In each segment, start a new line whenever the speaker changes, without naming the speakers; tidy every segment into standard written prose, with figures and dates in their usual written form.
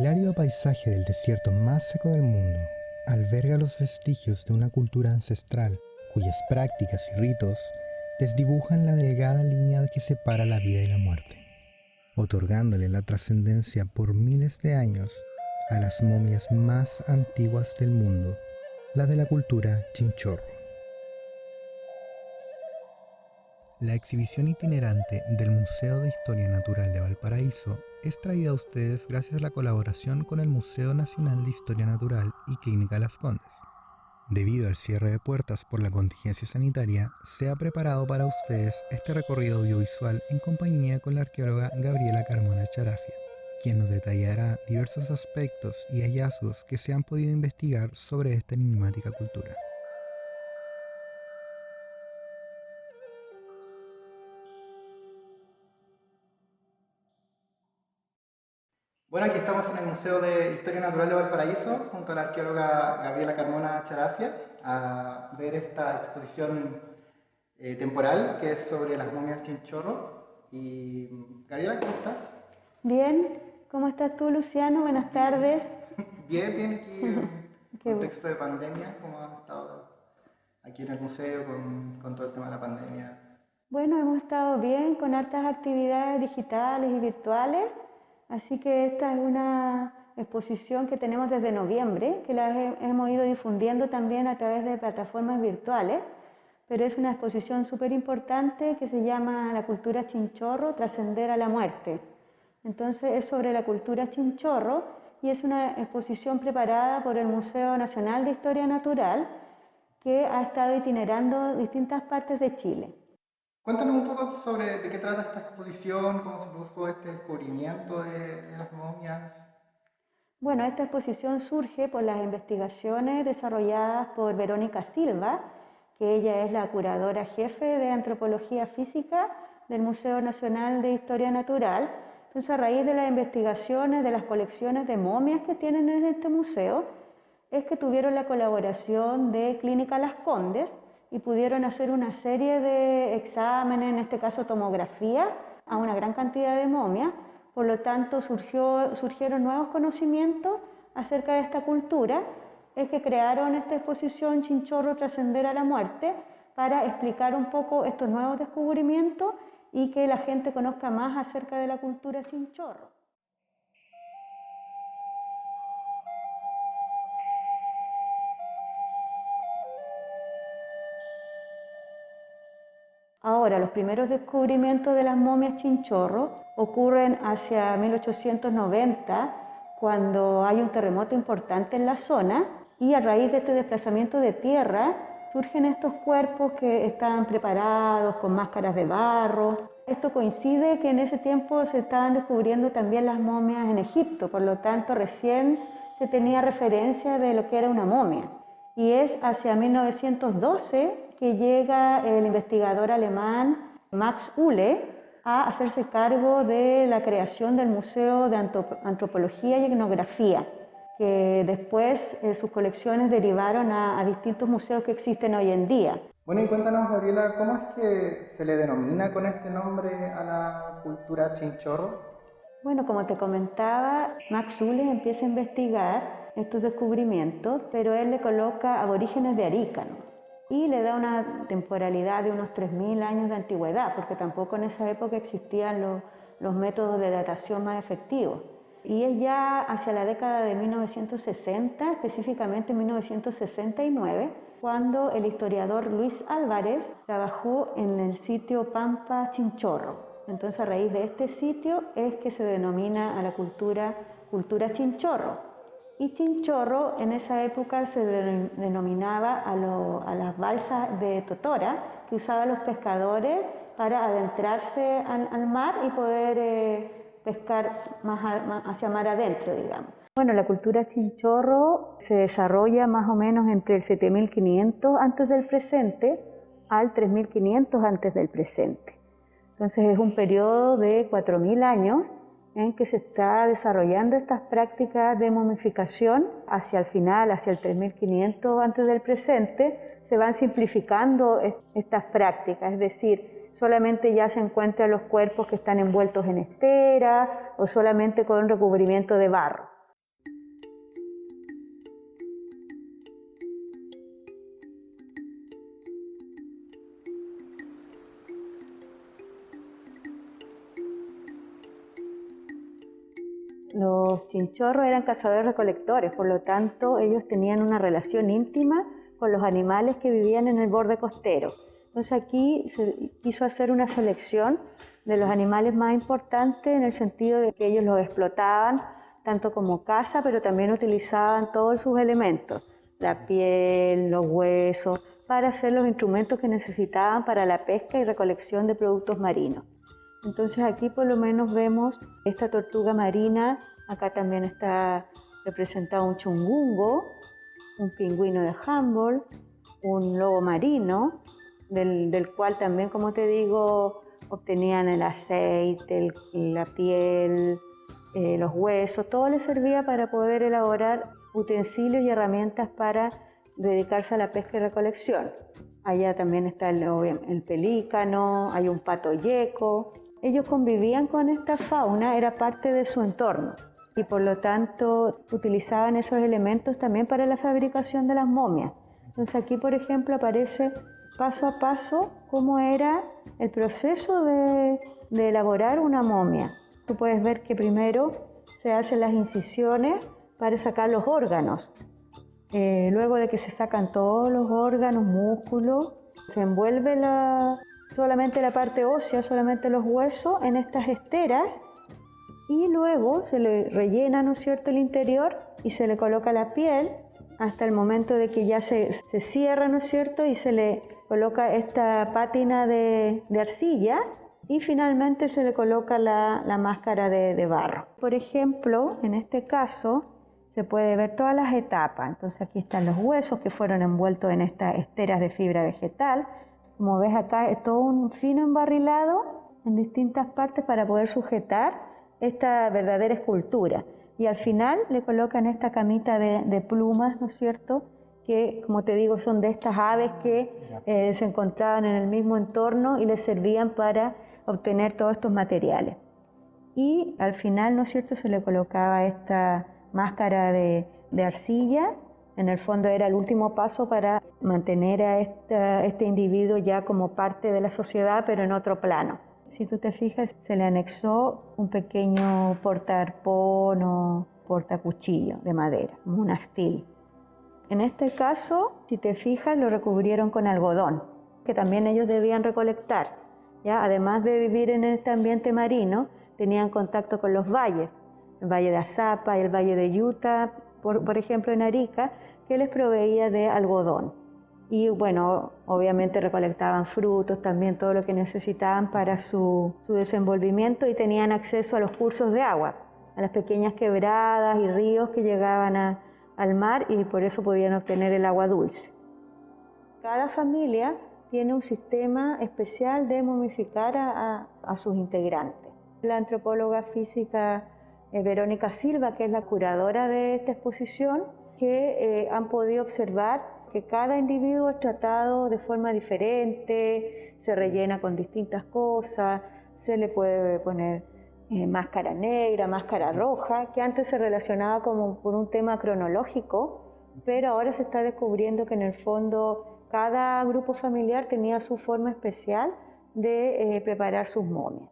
El árido paisaje del desierto más seco del mundo alberga los vestigios de una cultura ancestral cuyas prácticas y ritos desdibujan la delgada línea que separa la vida y la muerte, otorgándole la trascendencia por miles de años a las momias más antiguas del mundo, la de la cultura Chinchorro. La exhibición itinerante del Museo de Historia Natural de Valparaíso es traída a ustedes gracias a la colaboración con el Museo Nacional de Historia Natural y Clínica Las Condes. Debido al cierre de puertas por la contingencia sanitaria, se ha preparado para ustedes este recorrido audiovisual en compañía con la arqueóloga Gabriela Carmona Charafia, quien nos detallará diversos aspectos y hallazgos que se han podido investigar sobre esta enigmática cultura.
Bueno, aquí estamos en el Museo de Historia Natural de Valparaíso, junto a la arqueóloga Gabriela Carmona Charafia, a ver esta exposición temporal que es sobre las momias Chinchorro. Y Gabriela, ¿cómo estás?
Bien, ¿cómo estás tú, Luciano? Buenas tardes.
Bien, bien, aquí en
Qué
contexto de pandemia, ¿cómo has estado aquí en el museo con todo el tema de la pandemia?
Bueno, hemos estado bien con hartas actividades digitales y virtuales, así que esta es una exposición que tenemos desde noviembre, que la hemos ido difundiendo también a través de plataformas virtuales, pero es una exposición súper importante que se llama La cultura Chinchorro, trascender a la muerte. Entonces es sobre la cultura Chinchorro y es una exposición preparada por el Museo Nacional de Historia Natural que ha estado itinerando distintas partes de Chile.
Cuéntanos un poco sobre de qué trata esta exposición, cómo se produjo este descubrimiento de las momias.
Bueno, esta exposición surge por las investigaciones desarrolladas por Verónica Silva, que ella es la curadora jefe de Antropología Física del Museo Nacional de Historia Natural. Entonces, a raíz de las investigaciones de las colecciones de momias que tienen en este museo, es que tuvieron la colaboración de Clínica Las Condes y pudieron hacer una serie de exámenes, en este caso tomografía, a una gran cantidad de momias. Por lo tanto, surgieron nuevos conocimientos acerca de esta cultura, es que crearon esta exposición Chinchorro Trascender a la Muerte para explicar un poco estos nuevos descubrimientos y que la gente conozca más acerca de la cultura Chinchorro. Ahora, los primeros descubrimientos de las momias Chinchorro ocurren hacia 1890, cuando hay un terremoto importante en la zona y a raíz de este desplazamiento de tierra surgen estos cuerpos que estaban preparados con máscaras de barro. Esto coincide que en ese tiempo se estaban descubriendo también las momias en Egipto, por lo tanto recién se tenía referencia de lo que era una momia. Y es hacia 1912 que llega el investigador alemán Max Uhle a hacerse cargo de la creación del Museo de Antropología y Etnografía, que después sus colecciones derivaron a distintos museos que existen hoy en día.
Bueno, y cuéntanos, Gabriela, ¿cómo es que se le denomina con este nombre a la cultura Chinchorro?
Bueno, como te comentaba, Max Uhle empieza a investigar estos descubrimientos, pero él le coloca aborígenes de Arica, ¿no? Y le da una temporalidad de unos 3000 años de antigüedad, porque tampoco en esa época existían los métodos de datación más efectivos. Y es ya hacia la década de 1960, específicamente 1969, cuando el historiador Luis Álvarez trabajó en el sitio Pampa Chinchorro. Entonces, a raíz de este sitio es que se denomina a la cultura Chinchorro. Y Chinchorro en esa época se denominaba a las balsas de totora que usaban los pescadores para adentrarse al mar y poder pescar hacia mar adentro, digamos. Bueno, la cultura Chinchorro se desarrolla más o menos entre el 7500 antes del presente al 3500 antes del presente. Entonces es un periodo de 4000 años en que se está desarrollando estas prácticas de momificación. Hacia el final, hacia el 3500 antes del presente, se van simplificando estas prácticas, es decir, solamente ya se encuentran los cuerpos que están envueltos en estera o solamente con recubrimiento de barro. Los chinchorros eran cazadores-recolectores, por lo tanto ellos tenían una relación íntima con los animales que vivían en el borde costero. Entonces aquí se quiso hacer una selección de los animales más importantes en el sentido de que ellos los explotaban tanto como caza, pero también utilizaban todos sus elementos, la piel, los huesos, para hacer los instrumentos que necesitaban para la pesca y recolección de productos marinos. Entonces aquí por lo menos vemos esta tortuga marina, acá también está representado un chungungo, un pingüino de Humboldt, un lobo marino, del cual también, como te digo, obtenían el aceite, la piel, los huesos, todo les servía para poder elaborar utensilios y herramientas para dedicarse a la pesca y recolección. Allá también está el pelícano, hay un pato yeco. Ellos convivían con esta fauna, era parte de su entorno y por lo tanto utilizaban esos elementos también para la fabricación de las momias. Entonces aquí, por ejemplo, aparece paso a paso cómo era el proceso de elaborar una momia. Tú puedes ver que primero se hacen las incisiones para sacar los órganos. Luego de que se sacan todos los órganos, músculos, se envuelve solamente la parte ósea, solamente los huesos en estas esteras y luego se le rellena, ¿no es cierto?, el interior y se le coloca la piel hasta el momento de que ya se cierra, ¿no es cierto?, y se le coloca esta pátina de arcilla y finalmente se le coloca la máscara de barro. Por ejemplo, en este caso se puede ver todas las etapas. Entonces aquí están los huesos que fueron envueltos en estas esteras de fibra vegetal. Como ves acá es todo un fino embarrilado en distintas partes para poder sujetar esta verdadera escultura. Y al final le colocan esta camita de plumas, ¿no es cierto?, que, como te digo, son de estas aves que se encontraban en el mismo entorno y les servían para obtener todos estos materiales. Y al final, ¿no es cierto?, se le colocaba esta máscara de arcilla. En el fondo era el último paso para mantener a este individuo ya como parte de la sociedad, pero en otro plano. Si tú te fijas, se le anexó un pequeño portaarpón o portacuchillo de madera, un astil. En este caso, si te fijas, lo recubrieron con algodón, que también ellos debían recolectar. ¿Ya? Además de vivir en este ambiente marino, tenían contacto con los valles, el valle de Azapa y el valle de Utah, por ejemplo en Arica, que les proveía de algodón. Y bueno, obviamente recolectaban frutos, también todo lo que necesitaban para su desenvolvimiento y tenían acceso a los cursos de agua, a las pequeñas quebradas y ríos que llegaban al mar y por eso podían obtener el agua dulce. Cada familia tiene un sistema especial de momificar a sus integrantes. La antropóloga física Verónica Silva, que es la curadora de esta exposición, que han podido observar que cada individuo es tratado de forma diferente, se rellena con distintas cosas, se le puede poner máscara negra, máscara roja, que antes se relacionaba como por un tema cronológico, pero ahora se está descubriendo que en el fondo cada grupo familiar tenía su forma especial de preparar sus momias.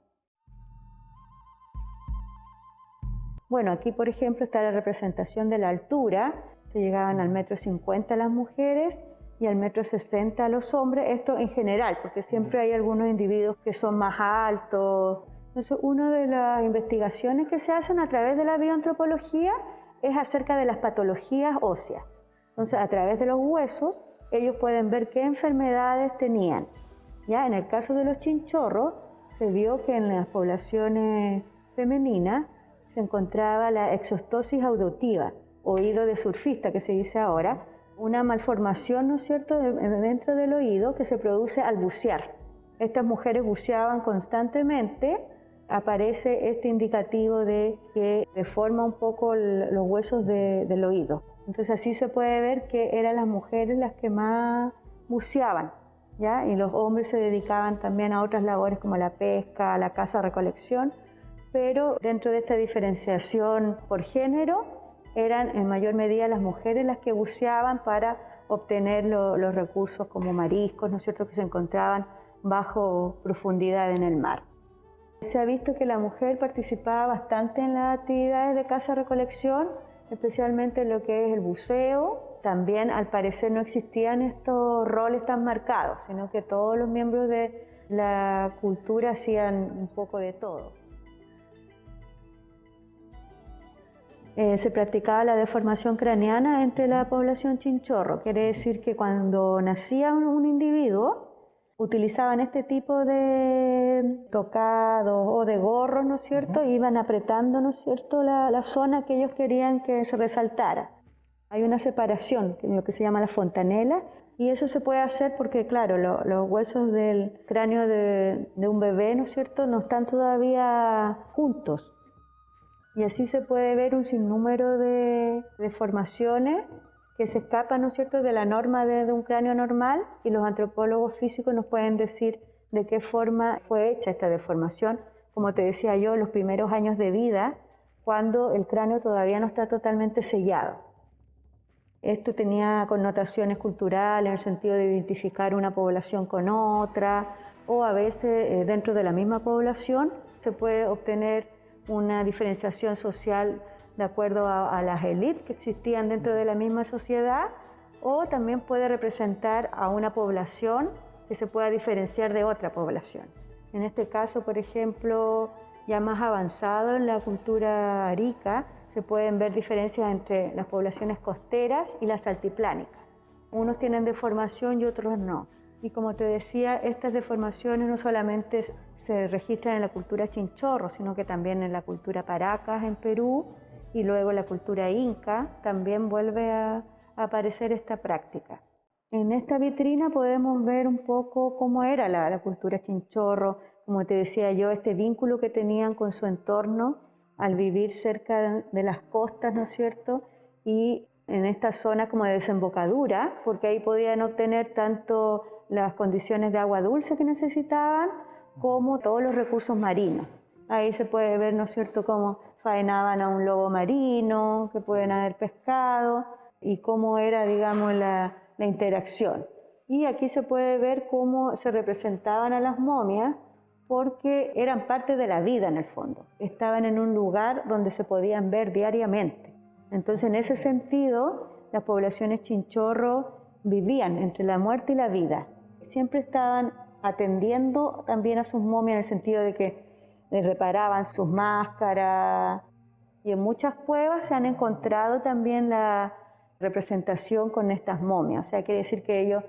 Bueno, aquí por ejemplo está la representación de la altura. Se llegaban al 1,50 m las mujeres y al 1,60 m los hombres, esto en general, porque siempre hay algunos individuos que son más altos. Entonces, una de las investigaciones que se hacen a través de la bioantropología es acerca de las patologías óseas. Entonces, a través de los huesos, ellos pueden ver qué enfermedades tenían. Ya en el caso de los chinchorros, se vio que en las poblaciones femeninas se encontraba la exostosis auditiva, oído de surfista que se dice ahora, una malformación, ¿no es cierto?, dentro del oído que se produce al bucear. Estas mujeres buceaban constantemente, aparece este indicativo de que deforma un poco los huesos del oído. Entonces así se puede ver que eran las mujeres las que más buceaban, ¿ya? Y los hombres se dedicaban también a otras labores como la pesca, la caza-recolección, pero dentro de esta diferenciación por género, eran en mayor medida las mujeres las que buceaban para obtener los recursos como mariscos, ¿no es cierto?, que se encontraban bajo profundidad en el mar. Se ha visto que la mujer participaba bastante en las actividades de caza-recolección, especialmente en lo que es el buceo. También al parecer no existían estos roles tan marcados, sino que todos los miembros de la cultura hacían un poco de todo. Se practicaba la deformación craneana entre la población chinchorro. Quiere decir que cuando nacía un individuo, utilizaban este tipo de tocados o de gorros, ¿no es cierto? Iban apretando, ¿no es cierto?, la zona que ellos querían que se resaltara. Hay una separación, lo que se llama la fontanela, y eso se puede hacer porque, claro, los huesos del cráneo de un bebé, ¿no es cierto?, no están todavía juntos. Y así se puede ver un sinnúmero de deformaciones que se escapan, ¿no es cierto?, de la norma de un cráneo normal, y los antropólogos físicos nos pueden decir de qué forma fue hecha esta deformación, como te decía yo, en los primeros años de vida, cuando el cráneo todavía no está totalmente sellado. Esto tenía connotaciones culturales en el sentido de identificar una población con otra, o a veces dentro de la misma población se puede obtener una diferenciación social de acuerdo a las élites que existían dentro de la misma sociedad, o también puede representar a una población que se pueda diferenciar de otra población. En este caso, por ejemplo, ya más avanzado en la cultura arica, se pueden ver diferencias entre las poblaciones costeras y las altiplánicas. Unos tienen deformación y otros no. Y como te decía, estas deformaciones no solamente se registran en la cultura chinchorro, sino que también en la cultura paracas en Perú, y luego en la cultura inca también vuelve a aparecer esta práctica. En esta vitrina podemos ver un poco cómo era la cultura chinchorro, como te decía yo, este vínculo que tenían con su entorno al vivir cerca de las costas, ¿no es cierto? Y en esta zona como de desembocadura, porque ahí podían obtener tanto las condiciones de agua dulce que necesitaban, como todos los recursos marinos. Ahí se puede ver, ¿no es cierto?, cómo faenaban a un lobo marino, que pueden haber pescado, y cómo era, digamos, la interacción. Y aquí se puede ver cómo se representaban a las momias, porque eran parte de la vida en el fondo. Estaban en un lugar donde se podían ver diariamente. Entonces, en ese sentido, las poblaciones chinchorro vivían entre la muerte y la vida. Siempre estaban atendiendo también a sus momias en el sentido de que les reparaban sus máscaras. Y en muchas cuevas se han encontrado también la representación con estas momias. O sea, quiere decir que ellos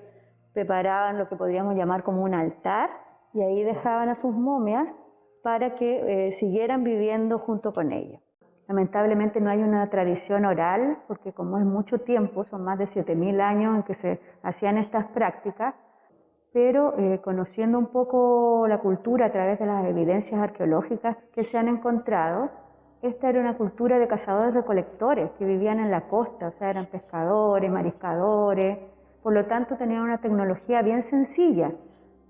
preparaban lo que podríamos llamar como un altar, y ahí dejaban a sus momias para que siguieran viviendo junto con ellas. Lamentablemente no hay una tradición oral, porque como es mucho tiempo, son más de 7.000 años en que se hacían estas prácticas, pero conociendo un poco la cultura a través de las evidencias arqueológicas que se han encontrado, esta era una cultura de cazadores-recolectores que vivían en la costa, o sea, eran pescadores, mariscadores, por lo tanto tenían una tecnología bien sencilla,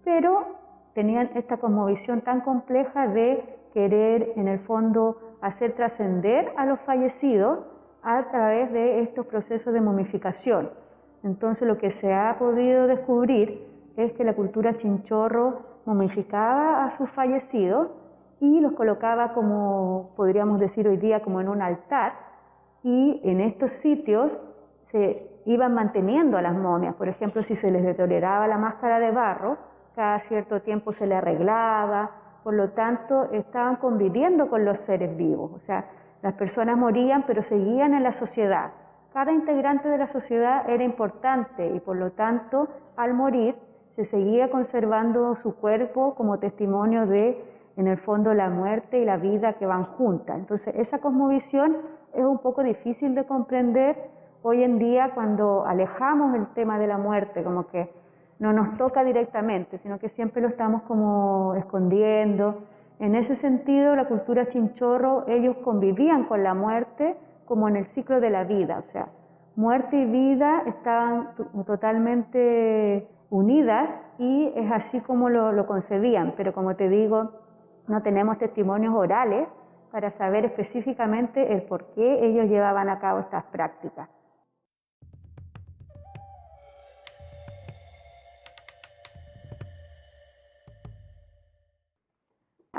pero tenían esta cosmovisión tan compleja de querer, en el fondo, hacer trascender a los fallecidos a través de estos procesos de momificación. Entonces, lo que se ha podido descubrir es que la cultura chinchorro momificaba a sus fallecidos y los colocaba, como podríamos decir hoy día, como en un altar, y en estos sitios se iban manteniendo a las momias. Por ejemplo, si se les deterioraba la máscara de barro, cada cierto tiempo se le arreglaba, por lo tanto estaban conviviendo con los seres vivos, o sea, las personas morían pero seguían en la sociedad. Cada integrante de la sociedad era importante y por lo tanto al morir se seguía conservando su cuerpo como testimonio de, en el fondo, la muerte y la vida que van juntas. Entonces esa cosmovisión es un poco difícil de comprender hoy en día cuando alejamos el tema de la muerte, como que no nos toca directamente, sino que siempre lo estamos como escondiendo. En ese sentido, la cultura chinchorro, ellos convivían con la muerte como en el ciclo de la vida, o sea, muerte y vida estaban totalmente unidas y es así como lo concebían, pero como te digo, no tenemos testimonios orales para saber específicamente el por qué ellos llevaban a cabo estas prácticas.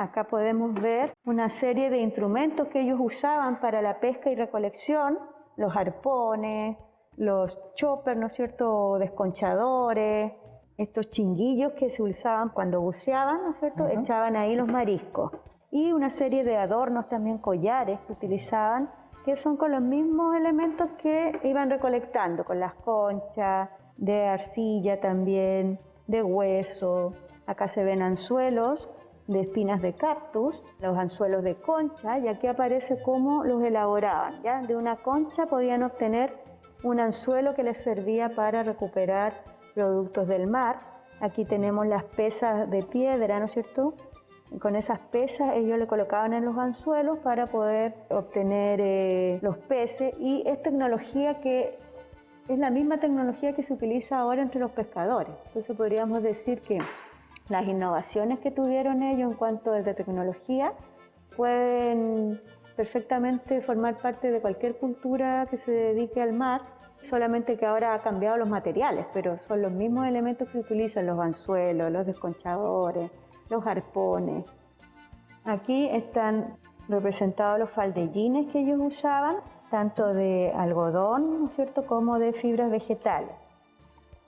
Acá podemos ver una serie de instrumentos que ellos usaban para la pesca y recolección, los arpones, los choppers, ¿no es cierto?, desconchadores, estos chinguillos que se usaban cuando buceaban, ¿no es cierto?, echaban ahí los mariscos. Y una serie de adornos también, collares que utilizaban, que son con los mismos elementos que iban recolectando, con las conchas, de arcilla también, de hueso. Acá se ven anzuelos de espinas de cactus, los anzuelos de concha, y aquí aparece cómo los elaboraban, ¿ya? De una concha podían obtener un anzuelo que les servía para recuperar productos del mar. Aquí tenemos las pesas de piedra, ¿no es cierto? Con esas pesas ellos le colocaban en los anzuelos para poder obtener los peces, y es tecnología que es la misma tecnología que se utiliza ahora entre los pescadores. Entonces podríamos decir que las innovaciones que tuvieron ellos en cuanto a tecnología pueden perfectamente formar parte de cualquier cultura que se dedique al mar, solamente que ahora ha cambiado los materiales, pero son los mismos elementos que utilizan los anzuelos, los desconchadores, los arpones. Aquí están representados los faldellines que ellos usaban, tanto de algodón, ¿no es cierto?, como de fibras vegetales.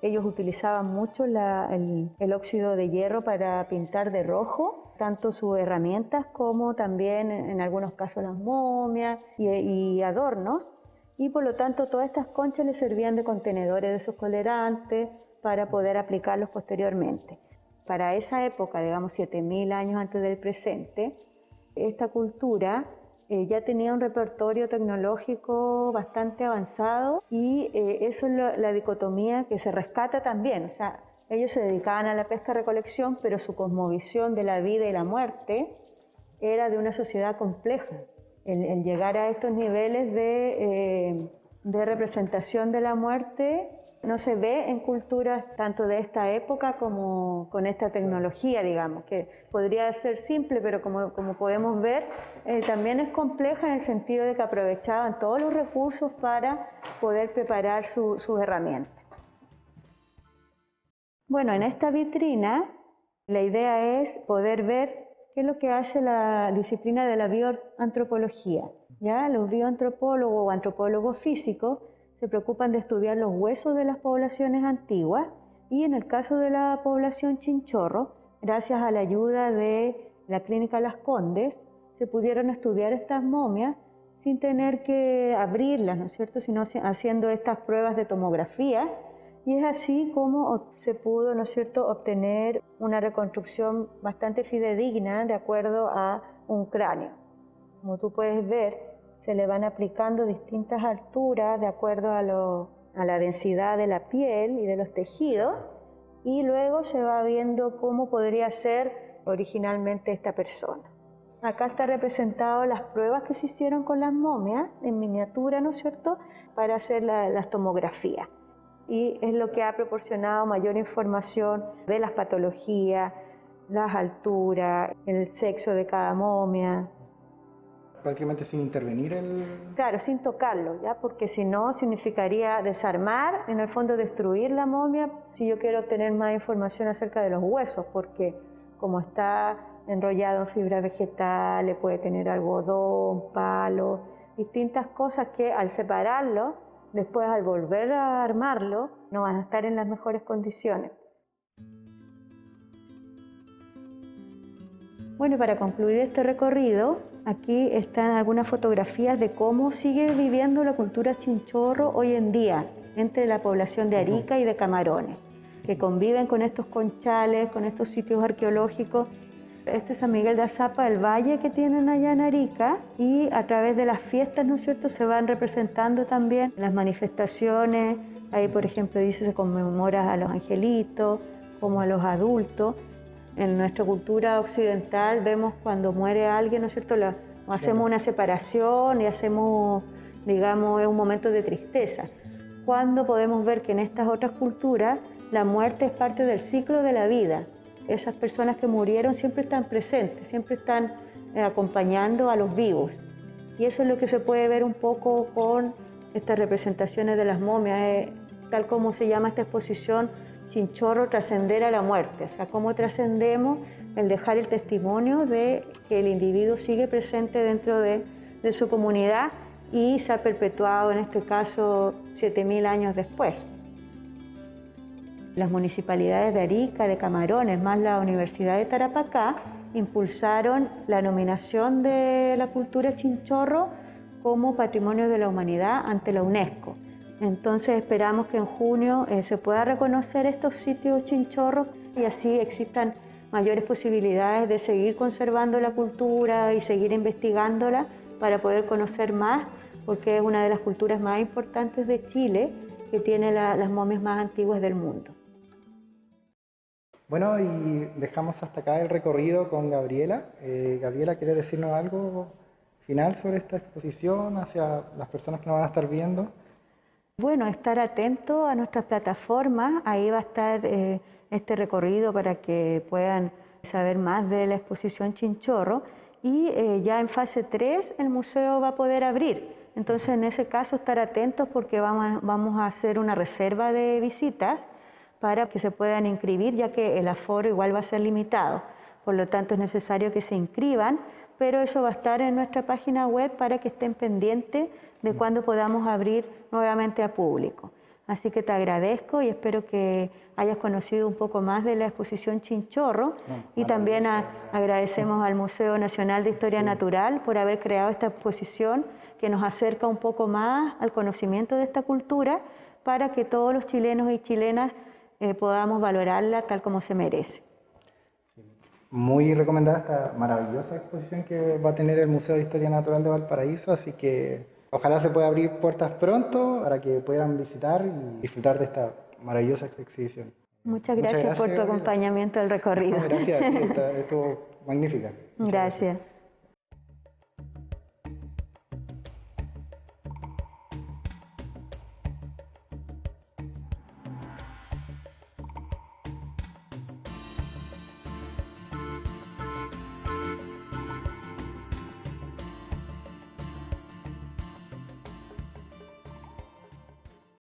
Ellos utilizaban mucho el óxido de hierro para pintar de rojo, tanto sus herramientas como también en algunos casos las momias y adornos, y por lo tanto todas estas conchas les servían de contenedores de esos colorantes para poder aplicarlos posteriormente. Para esa época, digamos 7000 años antes del presente, esta cultura ya tenía un repertorio tecnológico bastante avanzado, y eso es la dicotomía que se rescata también. O sea, ellos se dedicaban a la pesca-recolección, pero su cosmovisión de la vida y la muerte era de una sociedad compleja. El llegar a estos niveles de representación de la muerte no se ve en culturas tanto de esta época como con esta tecnología, digamos, que podría ser simple, pero como podemos ver, también es compleja en el sentido de que aprovechaban todos los recursos para poder preparar sus herramientas. Bueno, en esta vitrina la idea es poder ver qué es lo que hace la disciplina de la bioantropología. ¿Ya? Los bioantropólogos o antropólogos físicos se preocupan de estudiar los huesos de las poblaciones antiguas, y en el caso de la población Chinchorro, gracias a la ayuda de la Clínica Las Condes, se pudieron estudiar estas momias sin tener que abrirlas, ¿no es cierto?, sino haciendo estas pruebas de tomografía, y es así como se pudo, ¿no es cierto?, obtener una reconstrucción bastante fidedigna de acuerdo a un cráneo. Como tú puedes ver, se le van aplicando distintas alturas de acuerdo a la densidad de la piel y de los tejidos, y luego se va viendo cómo podría ser originalmente esta persona. Acá está representado las pruebas que se hicieron con las momias en miniatura, ¿no es cierto?, para hacer las tomografías. Y es lo que ha proporcionado mayor información de las patologías, las alturas, el sexo de cada momia.
Prácticamente sin intervenir
Claro, sin tocarlo, ¿ya? Porque si no significaría desarmar, en el fondo destruir la momia, si yo quiero obtener más información acerca de los huesos, porque como está enrollado en fibra vegetal, puede tener algodón, palo, distintas cosas que al separarlo, después al volver a armarlo, no van a estar en las mejores condiciones. Bueno, para concluir este recorrido, aquí están algunas fotografías de cómo sigue viviendo la cultura Chinchorro hoy en día entre la población de Arica y de Camarones, que conviven con estos conchales, con estos sitios arqueológicos. Este es San Miguel de Azapa, el valle que tienen allá en Arica, y a través de las fiestas, ¿no es cierto?, se van representando también las manifestaciones. Ahí, por ejemplo, dice se conmemora a los angelitos, como a los adultos. En nuestra cultura occidental vemos cuando muere alguien, ¿no es cierto?, hacemos una separación y hacemos, digamos, es un momento de tristeza. Cuando podemos ver que en estas otras culturas la muerte es parte del ciclo de la vida. Esas personas que murieron siempre están presentes, siempre están acompañando a los vivos. Y eso es lo que se puede ver un poco con estas representaciones de las momias, tal como se llama esta exposición, Chinchorro, trascender a la muerte. O sea, cómo trascendemos el dejar el testimonio de que el individuo sigue presente dentro de su comunidad y se ha perpetuado en este caso 7.000 años después. Las municipalidades de Arica, de Camarones, más la Universidad de Tarapacá, impulsaron la nominación de la cultura chinchorro como Patrimonio de la Humanidad ante la UNESCO. Entonces esperamos que en junio se pueda reconocer estos sitios chinchorros y así existan mayores posibilidades de seguir conservando la cultura y seguir investigándola para poder conocer más, porque es una de las culturas más importantes de Chile, que tiene las momias más antiguas del mundo.
Bueno, y dejamos hasta acá el recorrido con Gabriela. Gabriela, ¿quiere decirnos algo final sobre esta exposición hacia las personas que nos van a estar viendo?
Bueno, estar atento a nuestras plataformas, ahí va a estar este recorrido para que puedan saber más de la exposición Chinchorro y ya en fase 3 el museo va a poder abrir. Entonces en ese caso estar atentos porque vamos a hacer una reserva de visitas para que se puedan inscribir, ya que el aforo igual va a ser limitado. Por lo tanto es necesario que se inscriban, pero eso va a estar en nuestra página web para que estén pendientes de cuándo podamos abrir nuevamente a público. Así que te agradezco y espero que hayas conocido un poco más de la exposición Chinchorro y también agradecemos al Museo Nacional de Historia Natural por haber creado esta exposición que nos acerca un poco más al conocimiento de esta cultura para que todos los chilenos y chilenas podamos valorarla tal como se merece.
Muy recomendada esta maravillosa exposición que va a tener el Museo de Historia Natural de Valparaíso, así que ojalá se pueda abrir puertas pronto para que puedan visitar y disfrutar de esta maravillosa exhibición.
Muchas gracias por tu acompañamiento al recorrido.
Gracias, estuvo magnífica.
Gracias.